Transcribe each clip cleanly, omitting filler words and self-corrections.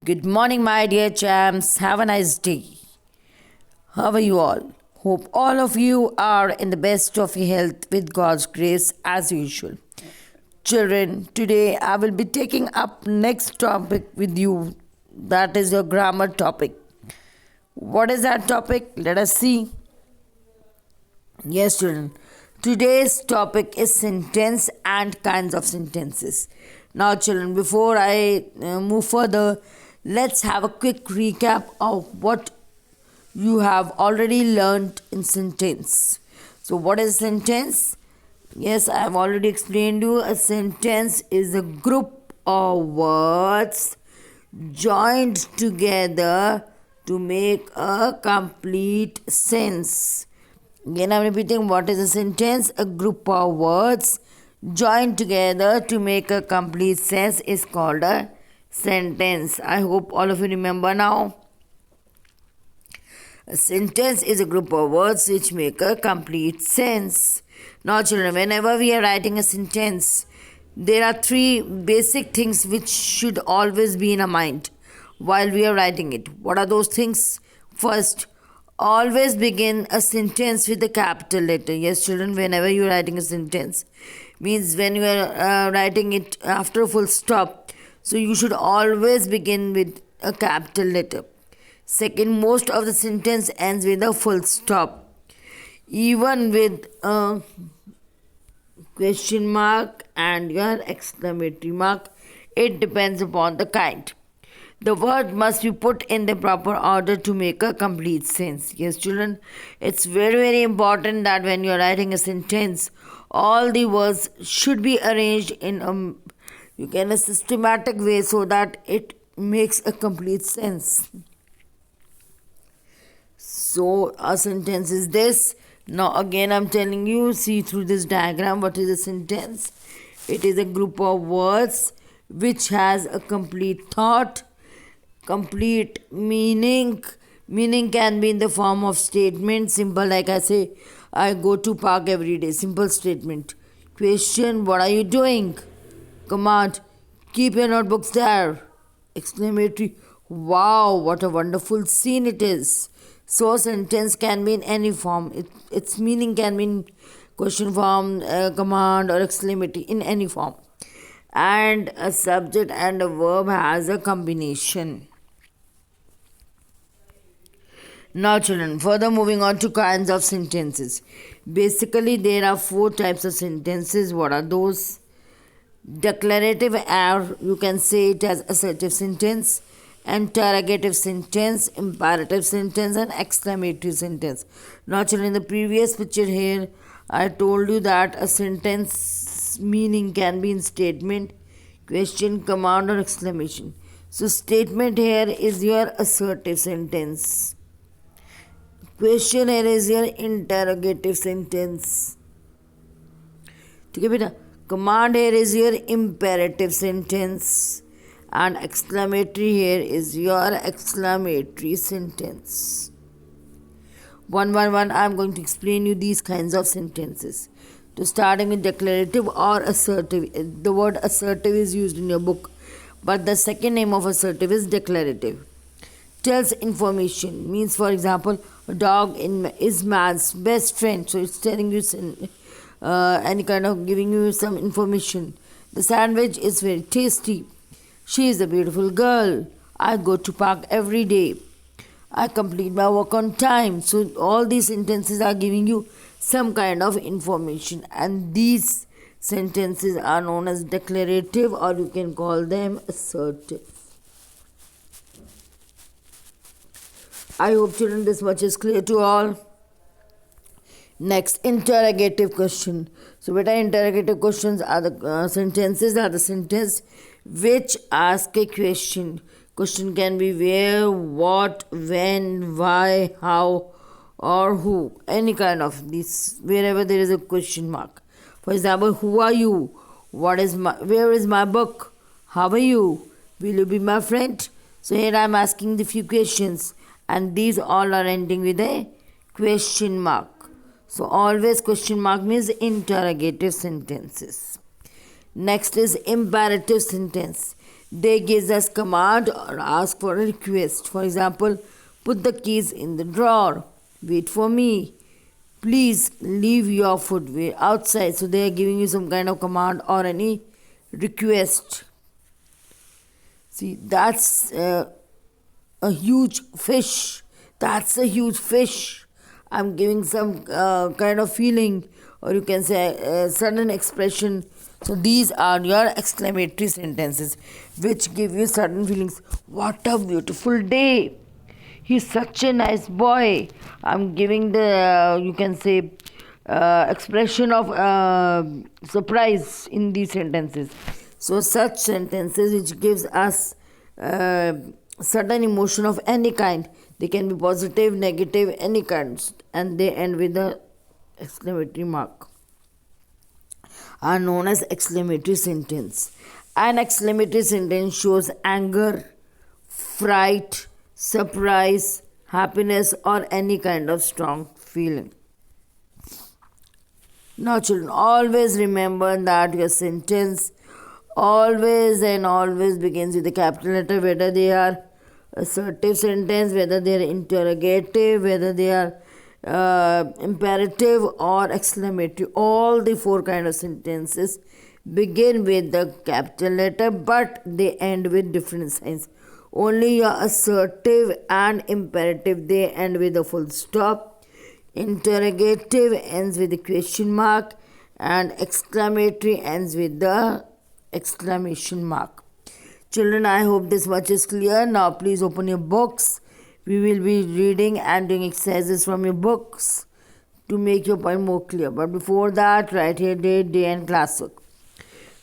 Good morning, my dear champs. Have a nice day. How are you all? Hope all of you are in the best of your health with God's grace as usual. Children, today I will be taking up next topic with you. That is your grammar topic. What is that topic? Let us see. Yes, children. Today's topic is sentence and kinds of sentences. Now, children, before I move further, let's have a quick recap of what you have already learned in sentence. So, what is a sentence? Yes, I have already explained you. A sentence is a group of words joined together to make a complete sense. Again, I'm repeating, what is a sentence? A group of words joined together to make a complete sense is called a sentence. I hope all of you remember now. A sentence is a group of words which make a complete sense. Now, children, whenever we are writing a sentence, there are three basic things which should always be in our mind while we are writing it. What are those things? First, always begin a sentence with a capital letter. Yes, children, whenever you are writing a sentence, means when you are writing it after a full stop, so you should always begin with a capital letter. Second, most of the sentence ends with a full stop. Even with a question mark and your exclamatory mark, it depends upon the kind. The word must be put in the proper order to make a complete sense. Yes, children, it's very, very important that when you're writing a sentence, all the words should be arranged in a systematic way so that it makes a complete sense. So, a sentence is this. Now, again, I'm telling you, see through this diagram, what is a sentence? It is a group of words which has a complete thought, complete meaning. Meaning can be in the form of statement, simple, like I say, I go to park every day, simple statement. Question, what are you doing? Command, keep your notebooks there. Exclamatory, wow, what a wonderful scene it is. So, sentence can be in any form. Its meaning can be in question form, command, or exclamatory, in any form. And a subject and a verb has a combination. Now, children, further moving on to kinds of sentences. Basically, there are four types of sentences. What are those? Declarative, or you can say it as assertive sentence, interrogative sentence, imperative sentence, and exclamatory sentence. Now, children, in the previous picture here, I told you that a sentence meaning can be in statement, question, command, or exclamation. So, statement here is your assertive sentence. Question here is your interrogative sentence. ठीक है बेटा. Command here is your imperative sentence. And exclamatory here is your exclamatory sentence. One by one, I am going to explain you these kinds of sentences. To starting with declarative or assertive. The word assertive is used in your book, but the second name of assertive is declarative. Tells information, means, for example, a dog is man's best friend, so it's telling you any kind of giving you some information. The sandwich is very tasty. She is a beautiful girl. I go to park every day. I complete my work on time. So all these sentences are giving you some kind of information, and these sentences are known as declarative, or you can call them assertive. I hope, children, this much is clear to all. Next, interrogative question. So, beta, interrogative questions are the sentences are the sentence which ask a question. Question can be where, what, when, why, how, or who. Any kind of these, wherever there is a question mark. For example, who are you? Where is my book? How are you? Will you be my friend? So here I am asking the few questions, and these all are ending with a question mark. So always question mark means interrogative sentences. Next is imperative sentence. They give us command or ask for a request. For example, put the keys in the drawer. Wait for me. Please leave your footwear outside. So they are giving you some kind of command or any request. See, that's a huge fish. That's a huge fish. I'm giving some kind of feeling, or you can say a sudden expression. So these are your exclamatory sentences which give you certain feelings. What a beautiful day. He's such a nice boy. I'm giving the, you can say, expression of surprise in these sentences. So such sentences which gives us sudden emotion of any kind. They can be positive, negative, any kinds, and they end with the exclamatory mark. Are known as exclamatory sentence. An exclamatory sentence shows anger, fright, surprise, happiness, or any kind of strong feeling. Now, children, always remember that your sentence always and always begins with a capital letter, whether they are assertive sentence, whether they are interrogative, whether they are imperative or exclamatory. All the four kind of sentences begin with the capital letter, but they end with different signs. Only your assertive and imperative, they end with a full stop. Interrogative ends with a question mark, and exclamatory ends with the exclamation mark. Children, I hope this much is clear. Now please open your books. We will be reading and doing exercises from your books to make your point more clear. But before that, write here date, day and classwork.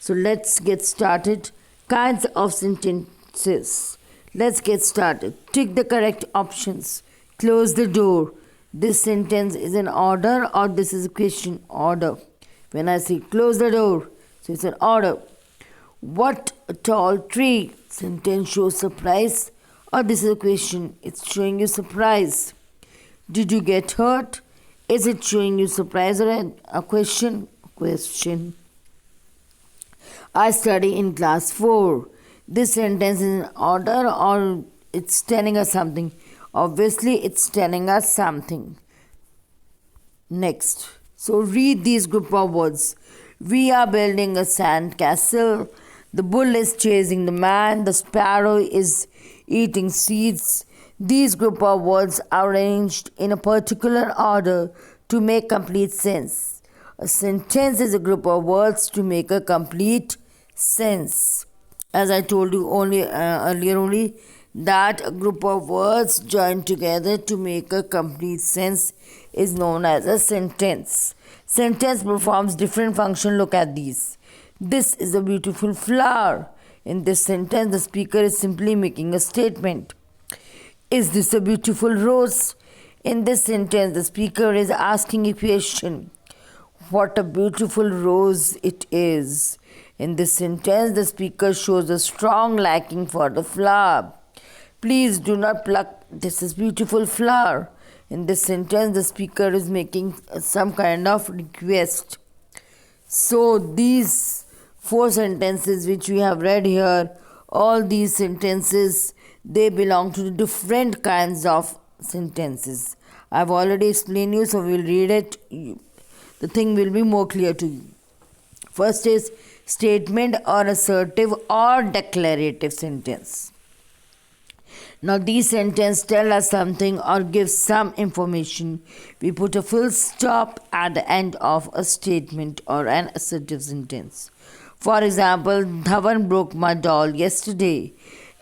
So let's get started. Kinds of sentences. Let's get started. Tick the correct options. Close the door. This sentence is an order or this is a question. Order. When I say close the door, so it's an order. What a tall tree. Sentence shows surprise or this is a question. It's showing you surprise. Did you get hurt? Is it showing you surprise or a question? Question. I study in class 4. This sentence is in order or it's telling us something. Obviously, it's telling us something. Next. So read these group of words. We are building a sand castle. The bull is chasing the man. The sparrow is eating seeds. These group of words are arranged in a particular order to make complete sense. A sentence is a group of words to make a complete sense. As I told you earlier, that a group of words joined together to make a complete sense is known as a sentence. Sentence performs different functions. Look at these. This is a beautiful flower. In this sentence, the speaker is simply making a statement. Is this a beautiful rose? In this sentence, the speaker is asking a question. What a beautiful rose it is. In this sentence, the speaker shows a strong liking for the flower. Please do not pluck this beautiful flower. In this sentence, the speaker is making some kind of request. So these 4 sentences which we have read here, all these sentences, they belong to the different kinds of sentences. I've already explained you, so we'll read it. The thing will be more clear to you. First is statement or assertive or declarative sentence. Now these sentences tell us something or give some information. We put a full stop at the end of a statement or an assertive sentence. For example, Dhawan broke my doll yesterday.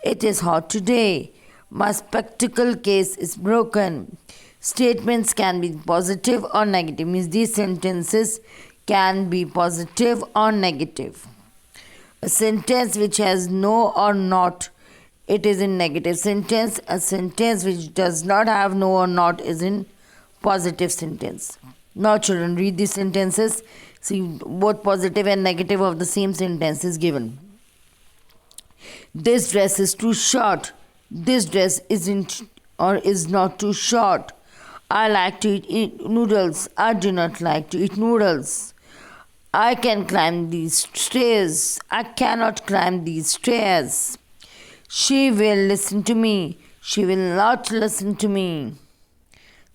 It is hot today. My spectacle case is broken. Statements can be positive or negative. Means these sentences can be positive or negative. A sentence which has no or not, it is in negative sentence. A sentence which does not have no or not is in positive sentence. Now children, read these sentences. See both positive and negative of the same sentence is given. This dress is too short. This dress isn't or is not too short. I like to eat noodles. I do not like to eat noodles. I can climb these stairs. I cannot climb these stairs. She will listen to me. She will not listen to me.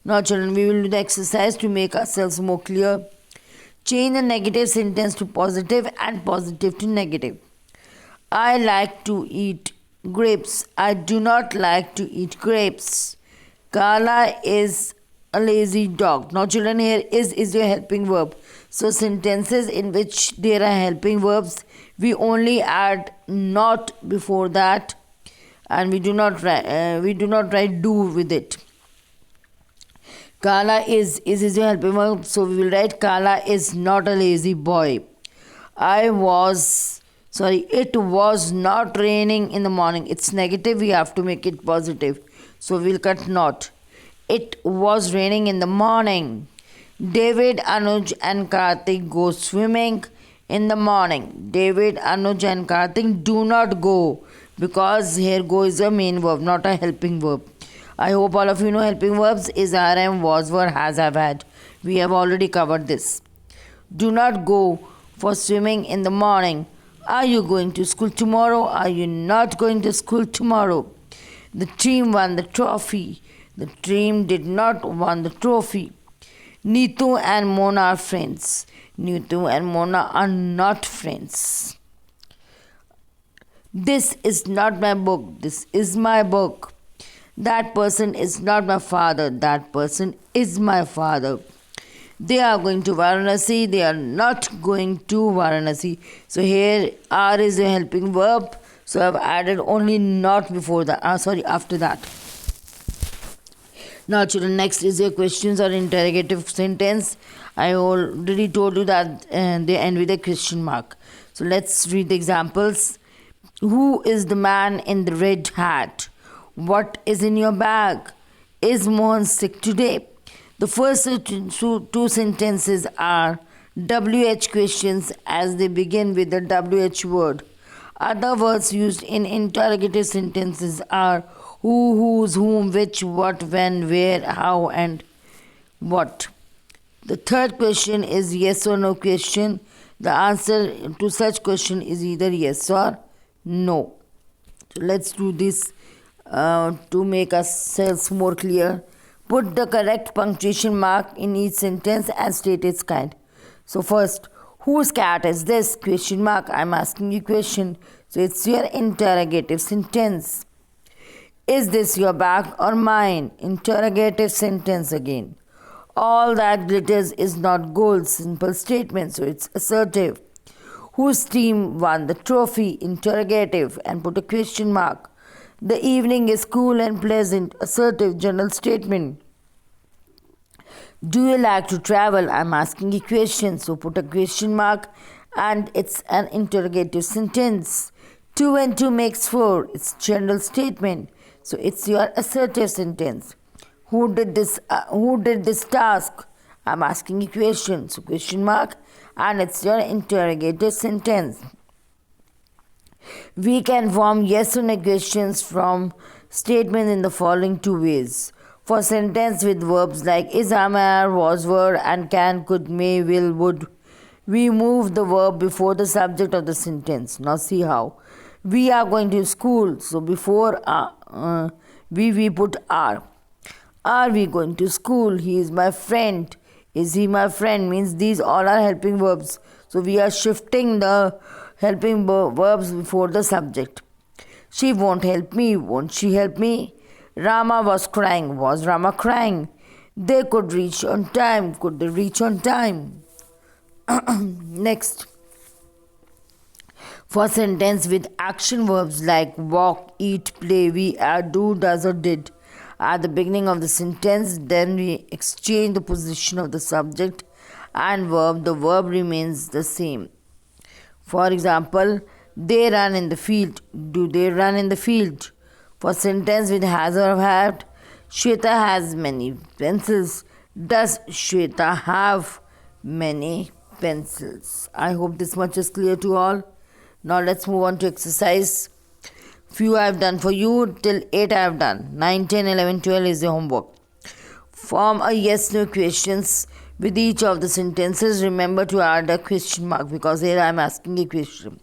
Now, children, we will do the exercise to make ourselves more clear. Change the negative sentence to positive and positive to negative. I like to eat grapes. I do not like to eat grapes. Kala is a lazy dog. Now, children, here is your helping verb. So, sentences in which there are helping verbs, we only add not before that, and we do not write do with it. Kala is your helping verb, so we will write Kala is not a lazy boy. It was not raining in the morning. It's negative, we have to make it positive. So we'll cut not. It was raining in the morning. David, Anuj and Karthik go swimming in the morning. David, Anuj and Karthik do not go, because here go is a main verb, not a helping verb. I hope all of you know helping verbs is RM, was, were, has, have, had. We have already covered this. Do not go for swimming in the morning. Are you going to school tomorrow? Are you not going to school tomorrow? The team won the trophy. The team did not won the trophy. Neetu and Mona are friends. Neetu and Mona are not friends. This is not my book. This is my book. That person is not my father. That person is my father. They are going to Varanasi. They are not going to Varanasi. So here are is a helping verb. So I have added only not before that. After that. Now, children, next is your questions or interrogative sentence. I already told you that they end with a question mark. So let's read the examples. Who is the man in the red hat? What is in your bag? Is Mohan sick today? The first two sentences are WH questions as they begin with the WH word. Other words used in interrogative sentences are who, whose, whom, which, what, when, where, how, and what. The third question is yes or no question. The answer to such question is either yes or no. So let's do this to make ourselves more clear. Put the correct punctuation mark in each sentence and state its kind. So first, whose cat is this? Question mark. I'm asking you question. So it's your interrogative sentence. Is this your bag or mine? Interrogative sentence again. All that glitters is not gold. Simple statement. So it's assertive. Whose team won the trophy? Interrogative, and put a question mark. The evening is cool and pleasant. Assertive, general statement. Do you like to travel? I'm asking a question. So put a question mark and it's an interrogative sentence. 2 and 2 makes 4. It's general statement. So it's your assertive sentence. Who did this task? I'm asking a question. So question mark and it's your interrogative sentence. We can form yes or no questions from statements in the following two ways. For sentence with verbs like is, am, are, was, were, and can, could, may, will, would, we move the verb before the subject of the sentence. Now see how. We are going to school. So before we put are. Are we going to school? He is my friend. Is he my friend? Means these all are helping verbs. So we are shifting the helping verbs before the subject. She won't help me. Won't she help me? Rama was crying. Was Rama crying? They could reach on time. Could they reach on time? Next. For sentence with action verbs like walk, eat, play, we, are, do, does, or did at the beginning of the sentence, then we exchange the position of the subject and verb. The verb remains the same. For example, they run in the field. Do they run in the field? For sentence with has or have, Shweta has many pencils. Does Shweta have many pencils? I hope this much is clear to all. Now let's move on to exercise. Few I have done for you, till 8 I have done. 9, 10, 11, 12 is your homework. Form a yes-no questions With each of the sentences, remember to add a question mark because here I am asking a question.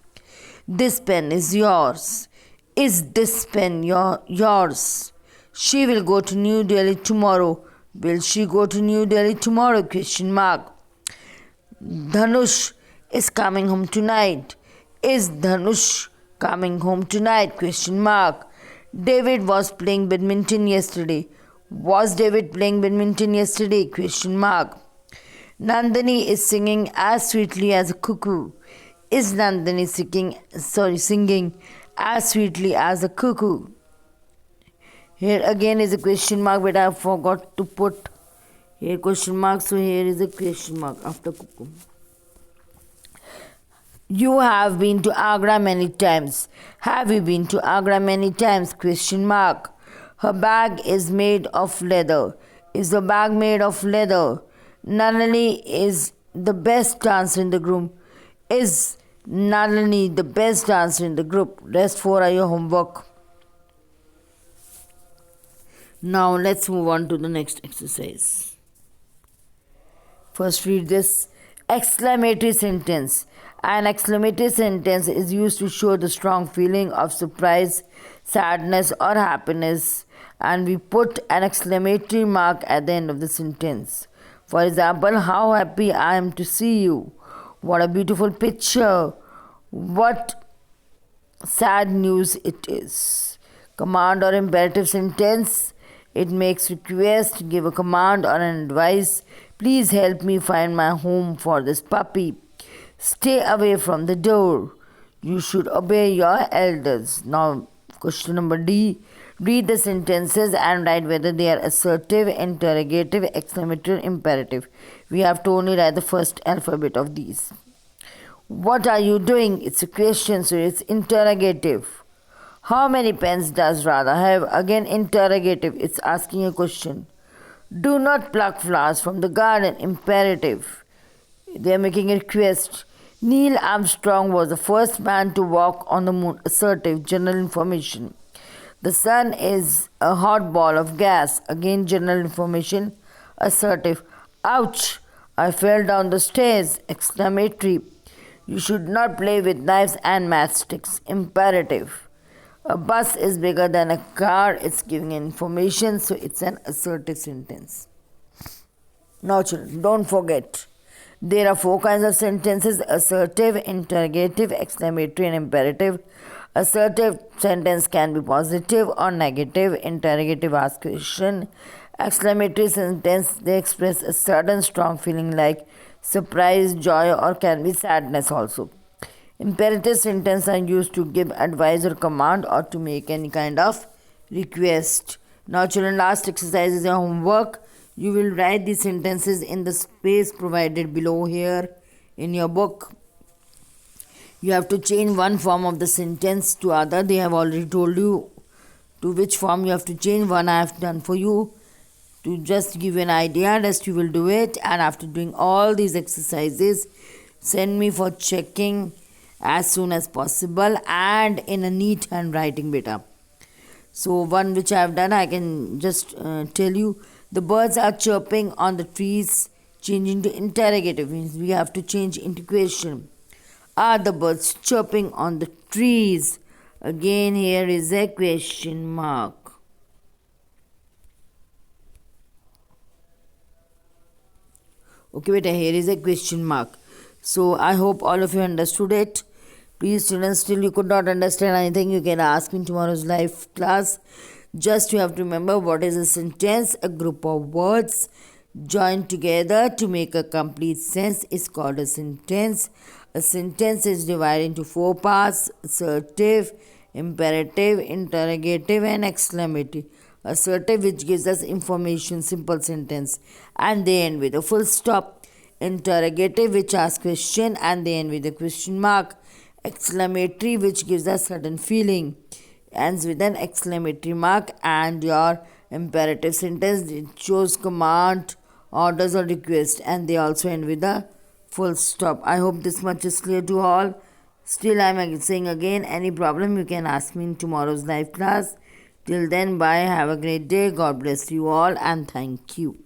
This pen is yours. Is this pen yours? She will go to New Delhi tomorrow. Will she go to New Delhi tomorrow? Question mark. Dhanush is coming home tonight. Is Dhanush coming home tonight? Question mark. David was playing badminton yesterday. Was David playing badminton yesterday? Question mark. Nandini is singing as sweetly as a cuckoo. Is Nandini singing as sweetly as a cuckoo? Here again is a question mark, but I forgot to put here question mark, so here is a question mark after cuckoo. You have been to Agra many times. Have you been to Agra many times? Question mark. Her bag is made of leather. Is the bag made of leather? Nalini is the best dancer in the group. Is Nalini the best dancer in the group? Rest 4 are your homework. Now let's move on to the next exercise. First read this exclamatory sentence. An exclamatory sentence is used to show the strong feeling of surprise, sadness or happiness, and we put an exclamatory mark at the end of the sentence. For example, how happy I am to see you. What a beautiful picture. What sad news it is. Command or imperative sentence. It makes request, give a command or an advice. Please help me find my home for this puppy. Stay away from the door. You should obey your elders. Now, question number D. Read the sentences and write whether they are assertive, interrogative, exclamatory, imperative. We have to only write the first alphabet of these. What are you doing? It's a question, so it's interrogative. How many pens does Radha have? Again, interrogative. It's asking a question. Do not pluck flowers from the garden. Imperative. They are making a request. Neil Armstrong was the first man to walk on the moon. Assertive. General information. The sun is a hot ball of gas. Again, general information. Assertive. Ouch! I fell down the stairs. Exclamatory. You should not play with knives and matchsticks. Imperative. A bus is bigger than a car. It's giving information, so it's an assertive sentence. Now, children, don't forget. There are 4 kinds of sentences: assertive, interrogative, exclamatory, and imperative. Assertive sentence can be positive or negative. Interrogative asks question. Exclamatory sentence, they express a sudden strong feeling like surprise, joy, or can be sadness also. Imperative sentences are used to give advice or command or to make any kind of request. Now, children, last exercise is your homework. You will write these sentences in the space provided below here in your book. You have to change one form of the sentence to other. They have already told you to which form you have to change. One I have done for you to just give you an idea. Rest you will do it. And after doing all these exercises, send me for checking as soon as possible and in a neat handwriting, beta. So one which I have done, I can just tell you. The birds are chirping on the trees. Changing to interrogative means we have to change into question. Are the birds chirping on the trees? Again, here is a question mark. Okay, beta, here is a question mark. So I hope all of you understood it. Please, students, still you could not understand anything, you can ask me in tomorrow's live class. Just you have to remember what is a sentence. A group of words joined together to make a complete sense is called a sentence. A sentence is divided into 4 parts: assertive, imperative, interrogative, and exclamatory. Assertive, which gives us information, simple sentence, and they end with a full stop. Interrogative, which asks question, and they end with a question mark. Exclamatory, which gives us sudden feeling, ends with an exclamatory mark. And your imperative sentence, it shows command, orders, or request, and they also end with a full stop. I hope this much is clear to all. Still, I am saying again, any problem you can ask me in tomorrow's live class. Till then, bye. Have a great day. God bless you all, and thank you.